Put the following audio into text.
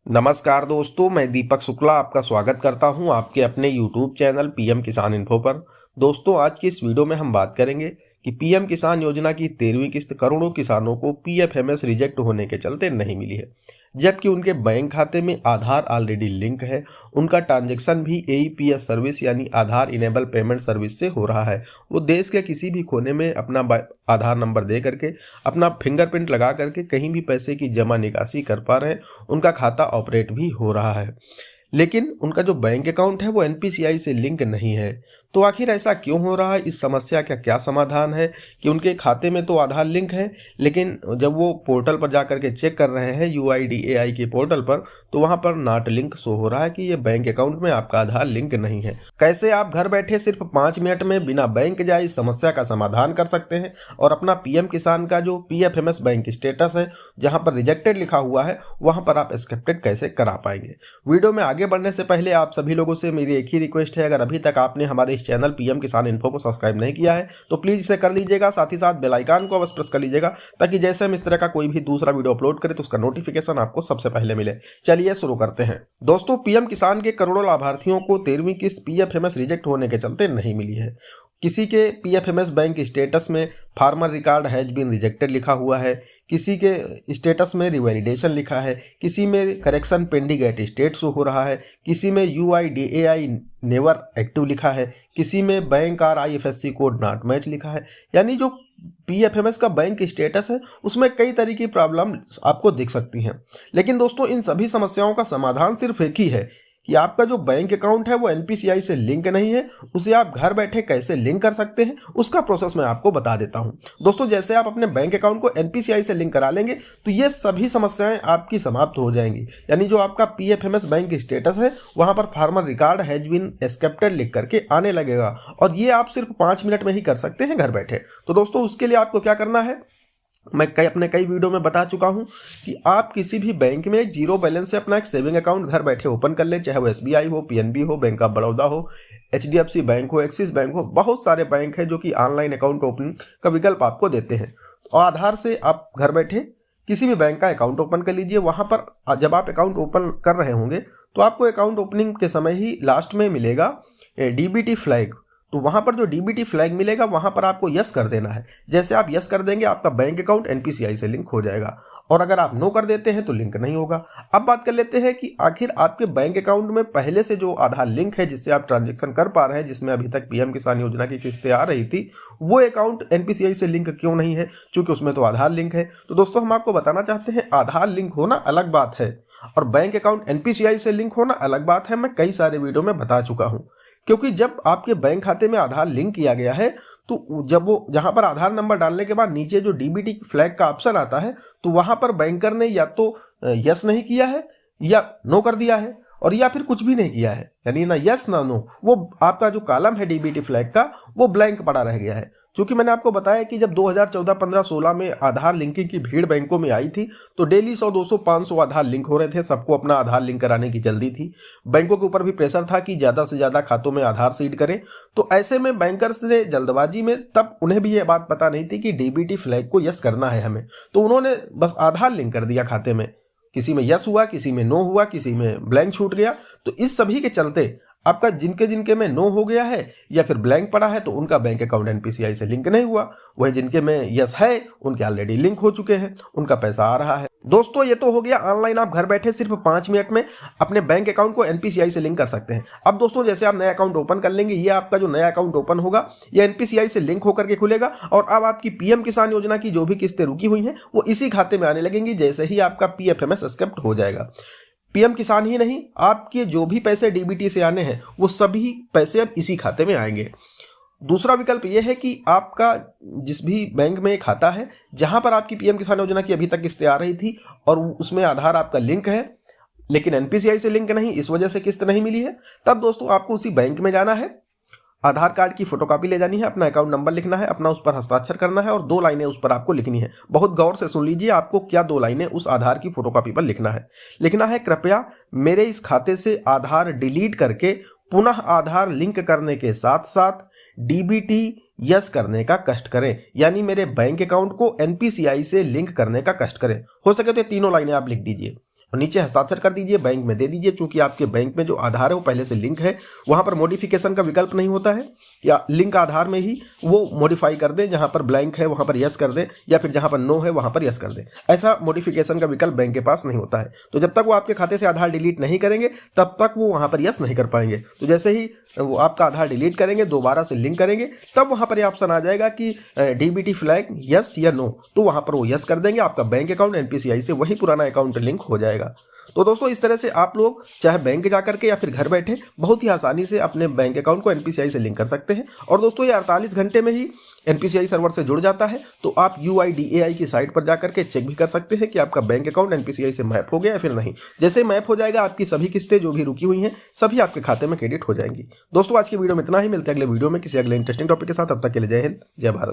नमस्कार दोस्तों, मैं दीपक शुक्ला आपका स्वागत करता हूं आपके अपने YouTube चैनल पीएम किसान इन्फो पर। दोस्तों, आज की इस वीडियो में हम बात करेंगे कि पीएम किसान योजना की 13वीं किस्त करोड़ों किसानों को पीएफएमएस रिजेक्ट होने के चलते नहीं मिली है, जबकि उनके बैंक खाते में आधार ऑलरेडी लिंक है। उनका ट्रांजैक्शन भी एईपीएस सर्विस यानी आधार इनेबल पेमेंट सर्विस से हो रहा है। वो देश के किसी भी कोने में अपना आधार नंबर दे करके, अपना फिंगरप्रिंट लगा करके कहीं भी पैसे की जमा निकासी कर पा रहे हैं। उनका खाता ऑपरेट भी हो रहा है, लेकिन उनका जो बैंक अकाउंट है वो एनपीसीआई से लिंक नहीं है। तो आखिर ऐसा क्यों हो रहा है? इस समस्या का क्या समाधान है कि उनके खाते में तो आधार लिंक है, लेकिन जब वो पोर्टल पर जाकर के चेक कर रहे हैं यूआईडीएआई के पोर्टल पर, तो वहां पर नॉट लिंक शो हो रहा है कि ये बैंक अकाउंट में आपका आधार लिंक नहीं है। कैसे आप घर बैठे सिर्फ 5 मिनट में बिना बैंक जाए इस समस्या का समाधान कर सकते हैं और अपना पीएम किसान का जो पीएफएमएस बैंक स्टेटस है, जहां पर रिजेक्टेड लिखा हुआ है, वहां पर आप एक्सेप्टेड कैसे करा पाएंगे? वीडियो में आगे बढ़ने से पहले आप सभी लोगों से मेरी एक ही रिक्वेस्ट है, अगर अभी तक आपने हमारे इस चैनल पीएम किसान इन्फो को सब्सक्राइब नहीं किया है तो प्लीज इसे कर लीजिएगा। साथ ही साथ बेल आइकन को अवश्य प्रेस कर लीजिएगा, ताकि जैसे हम इस तरह का कोई भी दूसरा वीडियो अपलोड करें तो उसका नोटिफिकेशन आपको सबसे पहले मिले। चलिए शुरू करते हैं। दोस्तों, पीएम किसान के करोड़ों लाभार्थियों को 13वीं किस्त पीएफएमएस रिजेक्ट होने के चलते नहीं मिली है। किसी के पीएफएमएस बैंक स्टेटस में farmer record has been rejected लिखा हुआ है, किसी के स्टेटस में रिवैलिडेशन लिखा है, किसी में correction pending at state show हो रहा है, किसी में यूआईडीएआई नेवर एक्टिव लिखा है, किसी में बैंक और आईएफएससी कोड नॉट मैच लिखा है। यानी जो पीएफएमएस का बैंक स्टेटस है उसमें कई तरह की प्रॉब्लम आपको दिख सकती हैं। लेकिन दोस्तों, इन सभी समस्याओं का समाधान सिर्फ एक ही है कि आपका जो बैंक अकाउंट है वो एनपीसीआई से लिंक नहीं है। उसे आप घर बैठे कैसे लिंक कर सकते हैं, उसका प्रोसेस मैं आपको बता देता हूं। दोस्तों, जैसे आप अपने बैंक अकाउंट को एनपीसीआई से लिंक करा लेंगे तो ये सभी समस्याएं आपकी समाप्त हो जाएंगी। यानी जो आपका पीएफएमएस बैंक स्टेटस है वहां पर farmer record has been accepted लिख करके आने लगेगा, और ये आप सिर्फ 5 मिनट में ही कर सकते हैं घर बैठे। तो दोस्तों, उसके लिए आपको क्या करना है, मैं अपने कई वीडियो में बता चुका हूं कि आप किसी भी बैंक में एक जीरो बैलेंस से अपना एक सेविंग अकाउंट घर बैठे ओपन कर लें, चाहे वो एसबीआई हो, पीएनबी हो, बैंक ऑफ बड़ौदा हो, एचडीएफसी बैंक हो, एक्सिस बैंक हो। बहुत सारे बैंक हैं जो कि ऑनलाइन अकाउंट ओपनिंग का विकल्प आपको देते हैं। और आधार से आप घर बैठे किसी भी बैंक का अकाउंट ओपन कर लीजिए। वहां पर जब आप अकाउंट ओपन कर रहे होंगे तो आपको अकाउंट ओपनिंग के समय ही लास्ट में मिलेगा डीबीटी फ्लैग। तो वहां पर जो डीबीटी फ्लैग मिलेगा वहां पर आपको यस कर देना है। जैसे आप यस कर देंगे आपका बैंक अकाउंट एनपीसीआई से लिंक हो जाएगा, और अगर आप नो कर देते हैं तो लिंक नहीं होगा। अब बात कर लेते हैं कि आखिर आपके बैंक अकाउंट में पहले से जो आधार लिंक है, जिससे आप ट्रांजैक्शन कर पा रहे हैं, जिसमें अभी तक पीएम किसान योजना की किस्तें आ रही थी, वो अकाउंट एनपीसीआई से लिंक क्यों नहीं है? क्योंकि उसमें तो आधार लिंक है। तो दोस्तों, हम आपको बताना चाहते हैं, आधार लिंक होना अलग बात है और बैंक अकाउंट एनपीसीआई से लिंक होना अलग बात है। मैं कई सारे वीडियो में बता चुका हूं। क्योंकि जब आपके बैंक खाते में आधार लिंक किया गया है तो जब वो जहां पर आधार नंबर डालने के बाद नीचे जो डीबीटी फ्लैग का ऑप्शन आता है, तो वहां पर बैंकर ने या तो यस नहीं किया है या नो कर दिया है, और या फिर कुछ भी नहीं किया है, यानी ना यस ना नो। वो आपका जो कॉलम है डीबीटी फ्लैग का वो ब्लैंक पड़ा रह गया है। क्योंकि मैंने आपको बताया कि जब 2014, 15, 16 में आधार लिंकिंग की भीड़ बैंकों में आई थी तो डेली 100, 200, 500 आधार लिंक हो रहे थे। सबको अपना आधार लिंक कराने की जल्दी थी। बैंकों के ऊपर भी प्रेशर था कि ज्यादा से ज्यादा खातों में आधार सीड करें। तो ऐसे में बैंकर्स ने जल्दबाजी में, तब उन्हें भी ये बात पता नहीं थी कि डीबीटी फ्लैग को यस करना है हमें, तो उन्होंने बस आधार लिंक कर दिया खाते में। किसी में यस हुआ, किसी में नो हुआ, किसी में ब्लैंक छूट गया। तो इस सभी के चलते आपका जिनके जिनके में नो हो गया है या फिर ब्लैंक पड़ा है, तो उनका बैंक अकाउंट एनपीसीआई से लिंक नहीं हुआ। वही जिनके में यस है उनके ऑलरेडी लिंक हो चुके हैं, उनका पैसा आ रहा है। दोस्तों, ये तो हो गया ऑनलाइन आप घर बैठे सिर्फ 5 मिनट में अपने बैंक अकाउंट को एनपीसीआई से लिंक कर सकते हैं। अब दोस्तों, जैसे आप नया अकाउंट ओपन कर लेंगे, ये आपका जो नया अकाउंट ओपन होगा ये एनपीसीआई से लिंक होकर के खुलेगा, और अब आपकी पीएम किसान योजना की जो भी किस्तें रुकी हुई हैं वो इसी खाते में आने लगेंगी जैसे ही आपका पीएफएमएस एक्सेप्ट हो जाएगा। पीएम किसान ही नहीं, आपके जो भी पैसे डीबीटी से आने हैं वो सभी पैसे अब इसी खाते में आएंगे। दूसरा विकल्प यह है कि आपका जिस भी बैंक में खाता है जहां पर आपकी पीएम किसान योजना की अभी तक किस्तें आ रही थी और उसमें आधार आपका लिंक है, लेकिन एनपीसीआई से लिंक नहीं, इस वजह से किस्त नहीं मिली है, तब दोस्तों आपको उसी बैंक में जाना है, आधार कार्ड की फोटोकॉपी ले जानी है, अपना अकाउंट नंबर लिखना है, अपना उस पर हस्ताक्षर करना है और 2 लाइनें उस पर आपको लिखनी है। बहुत गौर से सुन लीजिए, आपको क्या 2 लाइनें उस आधार की फोटोकॉपी पर लिखना है। लिखना है, कृपया मेरे इस खाते से आधार डिलीट करके पुनः आधार लिंक करने के साथ साथ डीबीटी यस करने का कष्ट करें। यानी मेरे बैंक अकाउंट को एनपीसीआई से लिंक करने का कष्ट करें। हो सके तो 3 लाइनें आप लिख दीजिए। और नीचे हस्ताक्षर कर दीजिए, बैंक में दे दीजिए। चूंकि आपके बैंक में जो आधार है वो पहले से लिंक है, वहां पर मॉडिफिकेशन का विकल्प नहीं होता है, या लिंक आधार में ही वो मॉडिफाई कर दें, जहां पर ब्लैंक है वहां पर यस कर दें, या फिर जहां पर नो है वहां पर यस कर दें। ऐसा मॉडिफिकेशन का विकल्प बैंक के पास नहीं होता है। तो जब तक वो आपके खाते से आधार डिलीट नहीं करेंगे तब तक वो वहां पर यस नहीं कर पाएंगे। तो जैसे ही वो आपका आधार डिलीट करेंगे, दोबारा से लिंक करेंगे, तब वहां पर ये ऑप्शन आ जाएगा कि डीबीटी फ्लैग यस या नो, तो वहां पर वो यस कर देंगे। आपका बैंक अकाउंट एनपीसीआई से वही पुराना अकाउंट लिंक हो जाएगा। तो दोस्तों इस तरह से आप लोग चाहे बैंक जाकर के या फिर घर बैठे बहुत ही आसानी से अपने बैंक अकाउंट को एनपीसीआई से लिंक कर सकते हैं। और दोस्तों ये 48 घंटे में ही एनपीसीआई सर्वर से जुड़ जाता है। तो आप UIDAI की साइट पर जाकर के चेक भी कर सकते हैं कि आपका बैंक अकाउंट एनपीसीआई से मैप हो गया या फिर नहीं। जैसे मैप हो जाएगा, आपकी सभी किस्तें जो भी रुकी हुई हैं सभी आपके खाते में क्रेडिट हो जाएंगी। दोस्तों आज की वीडियो में इतना ही, मिलते हैं अगले वीडियो में किसी अगले इंटरेस्टिंग टॉपिक के साथ। तब तक के लिए जय हिंद, जय भारत।